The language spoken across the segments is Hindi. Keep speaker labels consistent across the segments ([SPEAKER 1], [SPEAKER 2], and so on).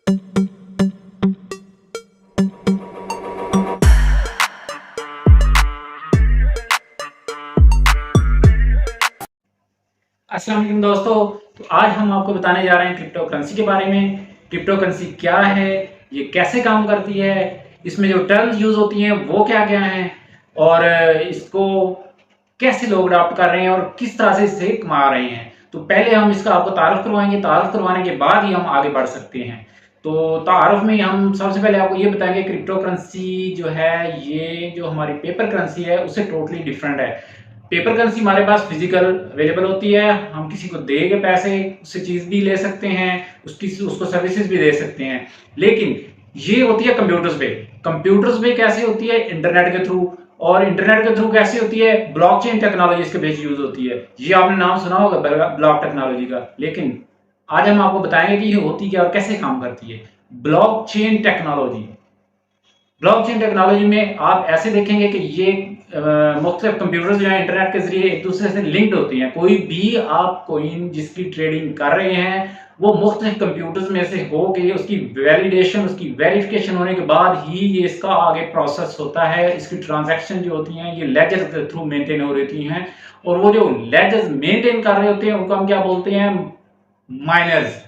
[SPEAKER 1] अस्सलाम वालेकुम दोस्तों। तो आज हम आपको बताने जा रहे हैं क्रिप्टो करेंसी के बारे में। क्रिप्टो करेंसी क्या है, ये कैसे काम करती है, इसमें जो टर्म्स यूज होती हैं वो क्या क्या हैं, और इसको कैसे लोग अडॉप्ट कर रहे हैं और किस तरह से इससे कमा रहे हैं। तो पहले हम इसका आपको तारुफ करवाएंगे, तारुफ करवाने के बाद ही हम आगे बढ़ सकते हैं। तो तारुफ में हम सबसे पहले आपको ये बताएंगे क्रिप्टो करेंसी जो है, ये जो हमारी पेपर करेंसी है उससे टोटली डिफरेंट है। पेपर करेंसी हमारे पास फिजिकल अवेलेबल होती है, हम किसी को देंगे पैसे, उससे चीज भी ले सकते हैं, उसको सर्विसेज भी दे सकते हैं। लेकिन ये होती है कंप्यूटर्स पे कैसे होती है, इंटरनेट के थ्रू। और इंटरनेट के थ्रू कैसे होती है, ब्लॉकचेन टेक्नोलॉजी इसके बेस यूज होती है। ये आपने नाम सुना होगा ब्लॉक टेक्नोलॉजी का, लेकिन आज हम आपको बताएंगे कि ये होती क्या और कैसे काम करती है। ब्लॉकचेन टेक्नोलॉजी ब्लॉकचेन टेक्नोलॉजी में आप ऐसे देखेंगे कि ये मुख्तलिफ कंप्यूटर्स जो है इंटरनेट के जरिए एक दूसरे से लिंक्ड होती हैं। कोई भी आप कोइन जिसकी ट्रेडिंग कर रहे हैं वो मुख्तलिफ कंप्यूटर्स में से हो के उसकी वैलिडेशन, उसकी वेरिफिकेशन होने के बाद ही ये इसका आगे प्रोसेस होता है। इसकी ट्रांजैक्शन जो होती हैं ये लेजर के थ्रू मेंटेन हो रहती हैं, और वो जो लेजर्स मेंटेन कर रहे होते हैं उनको हम क्या बोलते हैं, माइनर्स।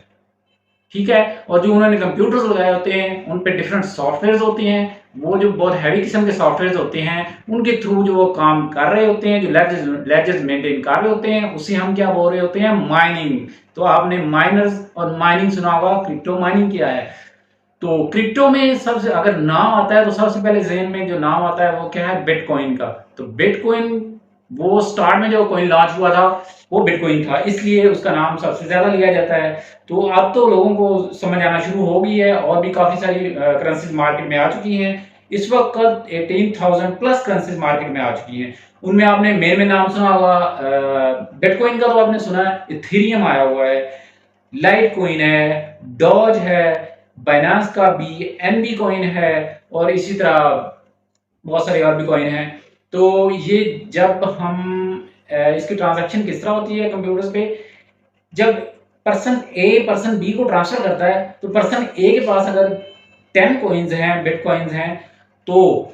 [SPEAKER 1] ठीक है। और जो उन्होंने कंप्यूटर्स लगाए होते हैं उन पे डिफरेंट सॉफ्टवेयर होती हैं, वो जो बहुत हैवी किस्म के सॉफ्टवेयर होते हैं उनके थ्रू जो वो काम कर रहे होते हैं, जो लेजर्स मेंटेन कर रहे होते हैं, उसे हम क्या बोल रहे होते हैं, माइनिंग। तो आपने माइनर्स और माइनिंग सुना होगा। क्रिप्टो माइनिंग क्या है, तो क्रिप्टो में सबसे अगर नाम आता है तो सबसे पहले ज़हन में जो नाम आता है वो क्या है, बिटकॉइन का। तो बिटकॉइन वो स्टार्ट में जो कॉइन लॉन्च हुआ था वो बिटकॉइन था, इसलिए उसका नाम सबसे ज्यादा लिया जाता है। तो अब तो लोगों को समझ आना शुरू हो गई है, और भी काफी सारी करेंसीज मार्केट में आ चुकी हैं। इस वक्त 18,000 प्लस करेंसीज मार्केट में आ चुकी हैं। उनमें आपने मेन में नाम सुना होगा बिटकॉइन का, तो आपने सुना है, इथेरियम आया हुआ है, लाइट कॉइन है, डॉज है, बाइनांस का भी एनबी कॉइन है, और इसी तरह बहुत सारे और भी कॉइन है। तो ये जब हम इसकी ट्रांजैक्शन किस तरह होती है कंप्यूटर्स पे, जब पर्सन ए पर्सन बी को ट्रांसफर करता है तो पर्सन ए के पास अगर 10 कॉइन्स हैं, बिटकॉइंस हैं, तो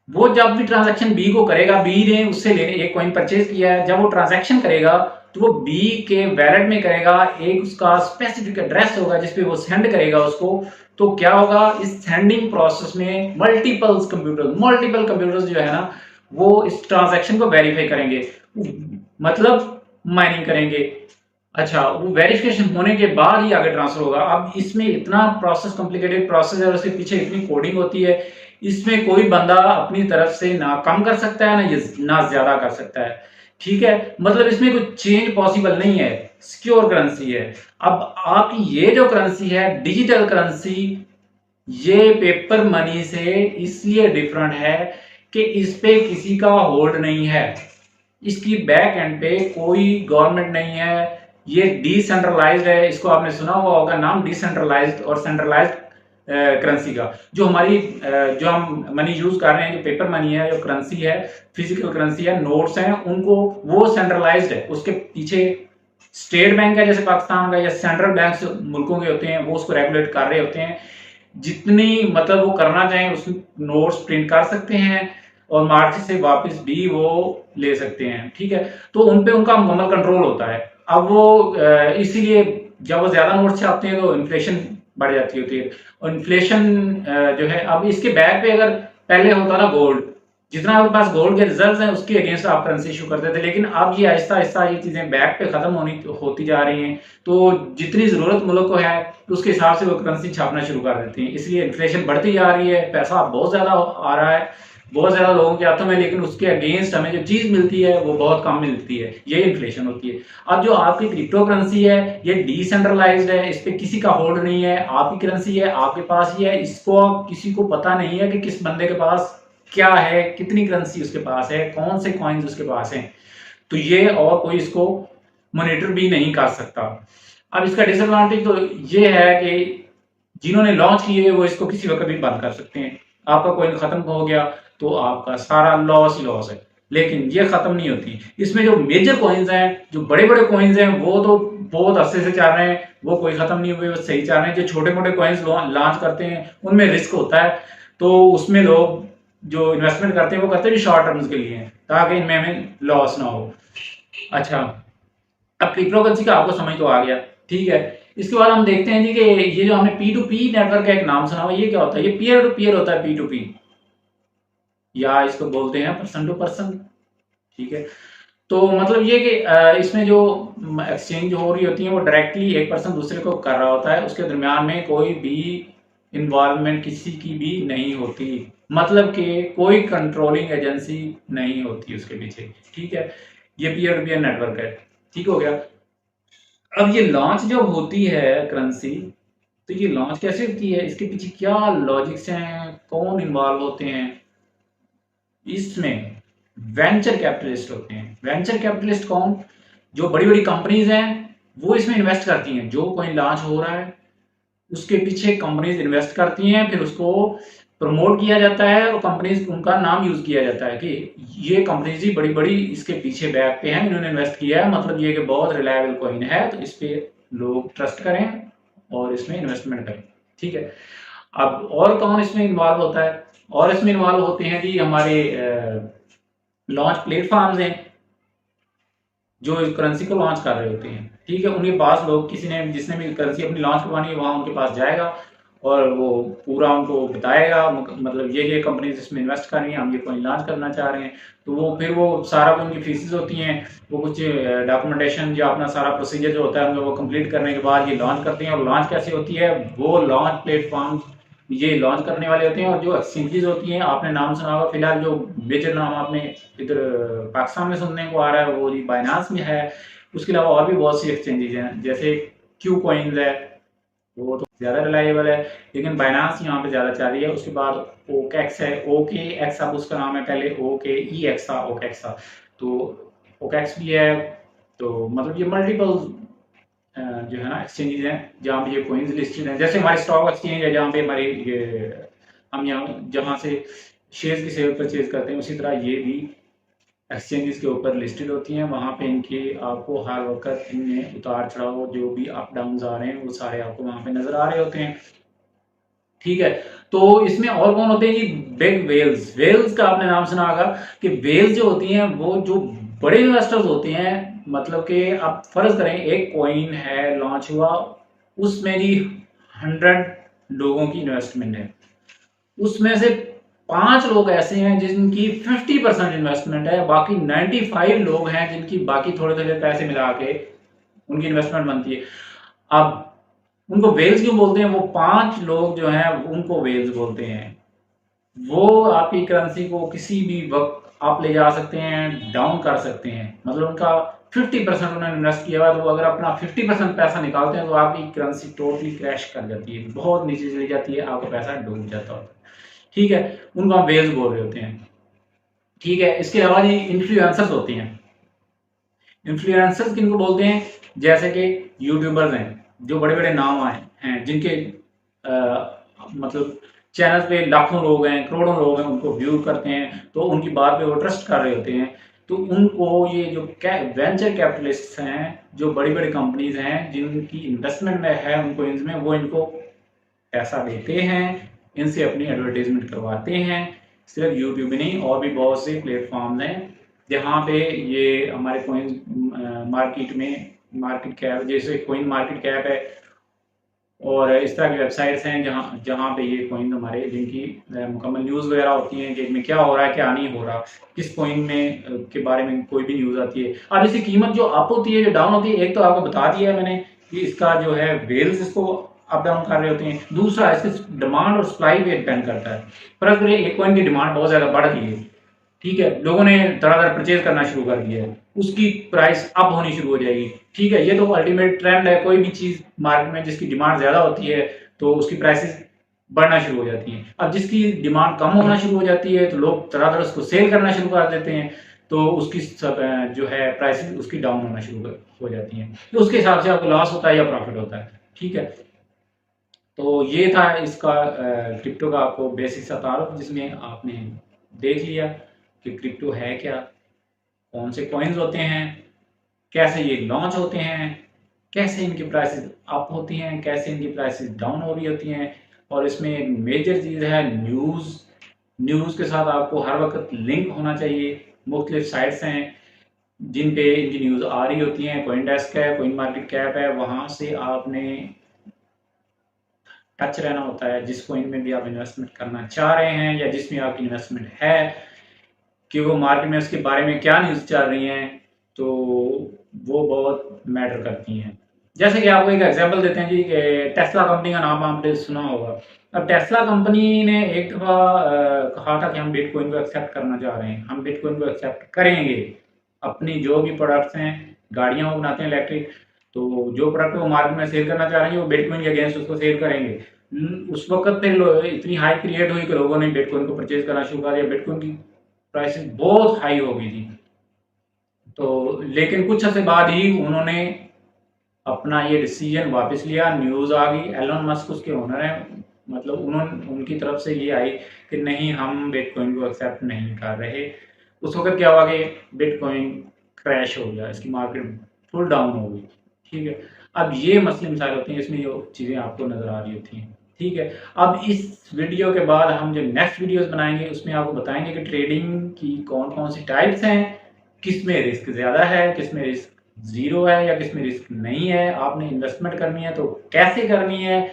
[SPEAKER 1] वो जब भी ट्रांजैक्शन बी को करेगा, बी ने उससे एक कॉइन परचेज किया है, जब वो ट्रांजैक्शन करेगा तो वो बी के वैलेट में करेगा, एक उसका स्पेसिफिक एड्रेस होगा जिसपे वो सेंड करेगा उसको। तो क्या होगा, इस सेंडिंग प्रोसेस में मल्टीपल कंप्यूटर्स जो है ना वो इस ट्रांजैक्शन को वेरीफाई करेंगे, मतलब माइनिंग करेंगे। अच्छा, वो वेरिफिकेशन होने के बाद ही आगे ट्रांसफर होगा। अब इसमें इतना प्रोसेस, कॉम्प्लिकेटेड प्रोसेस है और उसके पीछे इतनी कोडिंग होती है, इसमें कोई बंदा अपनी तरफ से ना कम कर सकता है ना ज्यादा कर सकता है। ठीक है, मतलब इसमें कोई चेंज पॉसिबल नहीं है, सिक्योर करेंसी है। अब आपकी ये जो करेंसी है डिजिटल करेंसी, ये पेपर मनी से इसलिए डिफरेंट है कि इस पे किसी का होल्ड नहीं है, इसकी बैक एंड पे कोई गवर्नमेंट नहीं है, ये डिसेंट्रलाइज्ड है। इसको आपने सुना हुआ होगा नाम, डिसेंट्रलाइज्ड और सेंट्रलाइज्ड करेंसी का। जो हमारी जो हम मनी यूज कर रहे हैं, जो पेपर मनी है, जो करेंसी है, फिजिकल करेंसी है, नोट्स हैं, उनको वो सेंट्रलाइज्ड है। उसके पीछे स्टेट बैंक है जैसे पाकिस्तान का, या सेंट्रल बैंक मुल्कों के होते हैं, वो उसको रेगुलेट कर रहे होते हैं। जितनी मतलब वो करना चाहें उस नोट्स प्रिंट कर सकते हैं और मार्केट से वापस भी वो ले सकते हैं। ठीक है, तो उन पे उनका मुकम्मल कंट्रोल होता है। अब वो इसीलिए जब वो ज्यादा नोट छापते हैं तो इन्फ्लेशन बढ़ जाती होती है, और इन्फ्लेशन जो है, अब इसके बैक पे अगर पहले होता ना गोल्ड, जितना आपके पास गोल्ड के रिजर्व हैं उसके अगेंस्ट आप करेंसी इशू करते थे, लेकिन अब ये आहिस्ता आहिस्ता ये चीजें बैक पे खत्म होती जा रही हैं। तो जितनी जरूरत मुल्क को है उसके हिसाब से वो करेंसी छापना शुरू कर देती हैं, इसलिए इन्फ्लेशन बढ़ती जा रही है, पैसा बहुत ज्यादा आ रहा है बहुत ज्यादा लोगों के हाथों में, लेकिन उसके अगेंस्ट हमें जो चीज मिलती है वो बहुत कम मिलती है, ये इन्फ्लेशन होती है। अब जो आपकी क्रिप्टो करेंसी है ये डिसेंट्रलाइज्ड है, इस पे किसी का होल्ड नहीं है, आपकी करेंसी है, आपके पास ही है, इसको किसी को पता नहीं है कि किस बंदे के पास क्या है, कितनी करेंसी उसके पास है, कौन से कॉइन्स उसके पास हैं। तो ये और कोई इसको मॉनिटर भी नहीं कर सकता। अब इसका डिसएडवांटेज तो ये है कि जिन्होंने लॉन्च किए वो इसको किसी वक्त भी बंद कर सकते हैं। आपका कॉइन खत्म हो गया तो आपका सारा लॉस ही लॉस है। लेकिन ये खत्म नहीं होती। इसमें जो मेजर कॉइन्स हैं, जो बड़े बड़े कॉइन्स हैं, वो तो बहुत अरसे से चल रहे हैं, वो कोई खत्म नहीं हुए, वो सही चल रहे हैं। जो छोटे मोटे कॉइन्स लॉन्च करते हैं उनमें रिस्क होता है, तो उसमें लोग जो इन्वेस्टमेंट करते हैं वो करते हैं शॉर्ट टर्म्स के लिए, ताकि इनमें हमें लॉस ना हो। अच्छा, अब क्रिप्टो करेंसी का आपको समझ तो आ गया, ठीक है। इसके बाद हम देखते हैं जी कि ये जो हमने P2P नेटवर्क का एक नाम सुना हुआ, ये क्या होता है? ये पीयर टू पीयर होता है, P2P, या इसको बोलते हैं पर्सन टू पर्सन, ठीक है। तो मतलब ये कि इसमें जो एक्सचेंज हो रही होती है वो डायरेक्टली एक पर्सन दूसरे को कर रहा होता है, उसके दरमियान में कोई भी इन्वॉल्वमेंट किसी की भी नहीं होती, मतलब कि कोई कंट्रोलिंग एजेंसी नहीं होती उसके पीछे, ठीक है। ये पीयर टू पीयर नेटवर्क है, ठीक हो गया। अब ये लॉन्च जो होती है करेंसी, तो ये लॉन्च कैसे होती है, इसके पीछे क्या लॉजिक्स हैं, कौन इन्वॉल्व होते हैं? इसमें वेंचर कैपिटलिस्ट होते हैं। वेंचर कैपिटलिस्ट कौन? जो बड़ी बड़ी कंपनीज हैं वो इसमें इन्वेस्ट करती हैं। जो कोई लॉन्च हो रहा है उसके पीछे कंपनीज इन्वेस्ट करती हैं, फिर उसको प्रमोट किया जाता है और कंपनीज उनका नाम यूज किया जाता है कि ये कंपनीज ही बड़ी बड़ी इसके पीछे बैक पे हैं, इन्होंने इन्वेस्ट किया है, मतलब ये कि बहुत रिलायबल कॉइन है, तो इस पे लोग ट्रस्ट करें और इसमें इन्वेस्टमेंट करें, ठीक है। अब और कौन इसमें इन्वॉल्व होता है? और इसमें इन्वॉल्व होते हैं जी हमारे लॉन्च प्लेटफॉर्म्स हैं जो इस करेंसी को लॉन्च कर रहे होते हैं, ठीक है। उनके पास लोग, किसी ने जिसने भी करेंसी अपनी लॉन्च करवानी है वहां उनके पास जाएगा और वो पूरा उनको बताएगा, मतलब ये कंपनीज इसमें इन्वेस्ट कर रही हैं, हम ये कॉइन लॉन्च करना चाह रहे हैं, तो वो फिर वो सारा उनकी फीसेस होती हैं, वो कुछ डॉक्यूमेंटेशन या अपना सारा प्रोसीजर जो होता है उनका वो कंप्लीट करने के बाद ये लॉन्च करते हैं। और लॉन्च कैसे होती है? वो लॉन्च प्लेटफॉर्म ये लॉन्च करने वाले होते हैं, और जो एक्सचेंजेस होती हैं, आपने नाम सुना होगा, फिलहाल जो मेजर नाम आपने इधर पाकिस्तान में सुनने को आ रहा है वो जी बाइनांस में है। उसके अलावा और भी बहुत सी एक्सचेंजेस हैं, जैसे क्यू कॉइन्स है, वो तो ज़्यादा रिलायबल है, लेकिन बाइनांस यहाँ पे ज़्यादा चल रही है। उसके बाद ओकेक्स है, OKX अब उसका नाम है, पहले OKEX था, OKEX था, तो OKEX भी है। तो मतलब ये मल्टीपल जो है ना एक्सचेंजेस हैं जहाँ पे ये कॉइन्स लिस्टेड हैं। जैसे हमारे स्टॉक एक्सचेंज है जहाँ पे हमारे ये हम यहाँ जहाँ से शेयर्स की सेल परचेज करते हैं, उसी तरह ये भी एक्सचेंजेस के ऊपर लिस्टेड होती हैं। वहाँ पे इनके आपको हर वक्त इनमें उतार चढ़ाव जो भी अप डाउन आ रहे हैं वो सारे आपको वहाँ पे नजर आ रहे होते हैं, ठीक है। तो इसमें और कौन होते हैं जी? Big Wales. वेल्स का आपने नाम सुना होगा कि वेल्स जो होती हैं वो जो बड़े इन्वेस्टर्स होते हैं, मतलब कि आप फर्ज करें एक कॉइन है लॉन्च हुआ, उसमें जी 100 लोगों की इन्वेस्टमेंट है, उसमें से 5 लोग ऐसे हैं जिनकी 50% इन्वेस्टमेंट है, बाकी 95 लोग हैं जिनकी बाकी थोड़े थोड़े पैसे मिला के उनकी इन्वेस्टमेंट बनती है। अब उनको वेल्स क्यों बोलते हैं? वो 5 लोग जो हैं उनको वेल्स बोलते हैं। वो आपकी करेंसी को किसी भी वक्त आप ले जा सकते हैं, डाउन कर सकते हैं, मतलब उनका 50% उन्होंने इन्वेस्ट किया हुआ है, तो अगर अपना 50% पैसा निकालते हैं तो आपकी करेंसी टोटली क्रैश कर जाती है, बहुत नीचे चली जाती है, आपका पैसा डूब जाता होता है, ठीक है। उनको हम वेल्स बोल रहे होते हैं, ठीक है। इसके अलावा जी इन्फ्लुएंसर्स होते हैं। इन्फ्लुएंसर्स किनको बोलते हैं? जैसे कि यूट्यूबर्स हैं, जो बड़े बड़े नाम आए हैं, जिनके मतलब चैनल पे लाखों लोग हैं, करोड़ों लोग हैं, उनको व्यू करते हैं, तो उनकी बात पे वो ट्रस्ट कर रहे होते हैं, तो उनको ये जो वेंचर कैपिटलिस्ट हैं, जो बड़ी बड़ी कंपनीज हैं जिनकी इन्वेस्टमेंट में है उनको इनमें, वो इनको पैसा देते हैं, इनसे अपनी एडवर्टाइजमेंट करवाते हैं। सिर्फ यूट्यूब ही नहीं, और भी बहुत से प्लेटफॉर्म हैं जहाँ पे ये हमारे कोइन मार्केट में मार्केट कैप, जैसे कोइन मार्केट कैप है, और इस तरह की वेबसाइट्स हैं जहाँ जहाँ पे ये कोइन हमारे जिनकी मुकम्मल न्यूज़ वगैरह होती हैं कि इनमें क्या हो रहा है क्या नहीं हो रहा, किस कोइन में के बारे में कोई भी न्यूज़ आती है। अब इसकी कीमत जो अप होती है जो डाउन होती है, एक तो आपको बता दिया है मैंने कि इसका जो है वेल्स इसको अप डाउन कर रहे होते हैं, दूसरा इसकी डिमांड और सप्लाई पे डिपेंड करता है। पर अगर एक कोइन की डिमांड बहुत ज़्यादा बढ़ गई है, ठीक है, लोगों ने धड़ाधड़ परचेज करना शुरू कर दिया है, उसकी प्राइस अप होनी शुरू हो जाएगी, ठीक है। ये तो अल्टीमेट ट्रेंड है, कोई भी चीज मार्केट में जिसकी डिमांड ज्यादा होती है तो उसकी प्राइसेस बढ़ना शुरू हो जाती हैं। अब जिसकी डिमांड कम होना शुरू हो जाती है तो लोग धड़ाधड़ उसको सेल करना शुरू कर देते हैं, तो उसकी जो है प्राइसेस उसकी डाउन होना शुरू हो जाती हैं, तो उसके हिसाब से आपको लॉस होता है या प्रॉफिट होता है, ठीक है। तो ये था इसका क्रिप्टो का आपको बेसिक सा तारुफ, जिसमें आपने देख लिया कि क्रिप्टो है क्या, कौन से कॉइन्स होते हैं, कैसे ये लॉन्च होते हैं, कैसे इनकी प्राइसेस अप होती हैं, कैसे इनकी प्राइसेस डाउन हो रही होती हैं। और इसमें एक मेजर चीज़ है न्यूज़। न्यूज़ के साथ आपको हर वक्त लिंक होना चाहिए। मुख्तलिफ साइट्स हैं जिन पे इनकी न्यूज़ आ रही होती हैं, कोइन डेस्क है, कोइन मार्केट कैप है, वहाँ से आपने टच रहना होता है। जिस कोइन में भी आप इन्वेस्टमेंट करना चाह रहे हैं या जिसमें आपकी इन्वेस्टमेंट है, कि वो मार्केट में उसके बारे में क्या न्यूज़ चल रही हैं, तो वो बहुत मैटर करती हैं। जैसे कि आपको एक एग्जांपल देते हैं जी, टेस्ला कंपनी का नाम आपने सुना होगा। अब टेस्ला कंपनी ने एक दफ़ा कहा था कि हम बिटकॉइन को एक्सेप्ट करना चाह रहे हैं, हम बिटकॉइन को एक्सेप्ट करेंगे। अपनी जो भी प्रोडक्ट्स हैं, गाड़ियाँ वो बनाते हैं इलेक्ट्रिक, तो जो प्रोडक्ट वो मार्केट में सेल करना चाह रहे हैं वो बिटकॉइन के अगेंस्ट उसको सेल करेंगे। उस वक्त पे इतनी हाई क्रिएट हुई कि लोगों ने बिटकॉइन को परचेज करना शुरू कर दिया। बिटकॉइन की प्राइसेस बहुत हाई हो गई थी। तो लेकिन कुछ अर्से बाद ही उन्होंने अपना ये डिसीजन वापस लिया। न्यूज़ आ गई, एलन मस्क उसके ओनर हैं, मतलब उन्होंने उनकी तरफ से ये आई कि नहीं, हम बिटकॉइन को एक्सेप्ट नहीं कर रहे। उस वक्त क्या हुआ कि बिटकॉइन क्रैश हो गया, इसकी मार्केट फुल डाउन हो गई। ठीक है, अब ये मसले मसाइल होते हैं, इसमें जो चीज़ें आपको नज़र आ रही होती हैं। ठीक है, अब इस वीडियो के बाद हम जो नेक्स्ट वीडियोस बनाएंगे उसमें आपको बताएंगे कि ट्रेडिंग की कौन कौन सी टाइप्स हैं, किस में रिस्क ज़्यादा है, किस में रिस्क ज़ीरो है या किस में रिस्क नहीं है, आपने इन्वेस्टमेंट करनी है तो कैसे करनी है,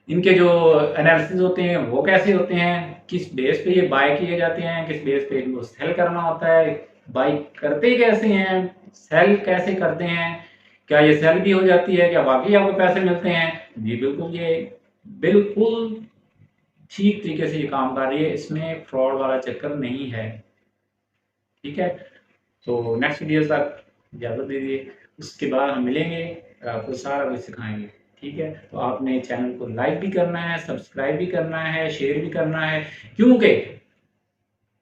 [SPEAKER 1] इनके जो एनालिसिस होते हैं वो कैसे होते हैं, किस बेस पे ये बाय किए जाते हैं, किस बेस पे इनको सेल करना होता है, बाय करते कैसे हैं, सेल कैसे करते हैं, क्या ये सेल भी हो जाती है, क्या वाकई आपको पैसे मिलते हैं। जी बिल्कुल, ये बिल्कुल ठीक तरीके से ये काम कर रही है, इसमें फ्रॉड वाला चक्कर नहीं है। ठीक है, तो नेक्स्ट वीडियो तक इजाज़त दीजिए, उसके बाद हम मिलेंगे और आपको सारा कुछ सिखाएंगे। ठीक है, तो आपने चैनल को लाइक भी करना है, सब्सक्राइब भी करना है, शेयर भी करना है, क्योंकि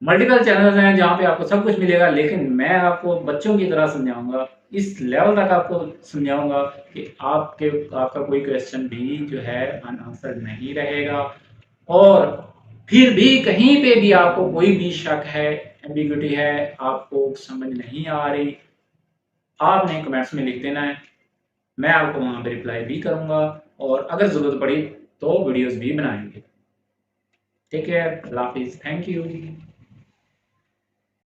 [SPEAKER 1] मल्टीपल चैनल्स हैं जहाँ पे आपको सब कुछ मिलेगा, लेकिन मैं आपको बच्चों की तरह समझाऊंगा, इस लेवल तक आपको समझाऊंगा कि आपका कोई क्वेश्चन भी जो है अनआंसर्ड नहीं रहेगा। और फिर भी कहीं पे भी आपको कोई भी शक है, एम्बिग्युइटी है, आपको समझ नहीं आ रही, आपने कमेंट्स में लिख देना है, मैं आपको वहां पे रिप्लाई भी करूंगा और अगर जरूरत पड़ी तो वीडियोस भी बनाएंगे। टेक केयर, अल्लाह हाफिज, थैंक यू।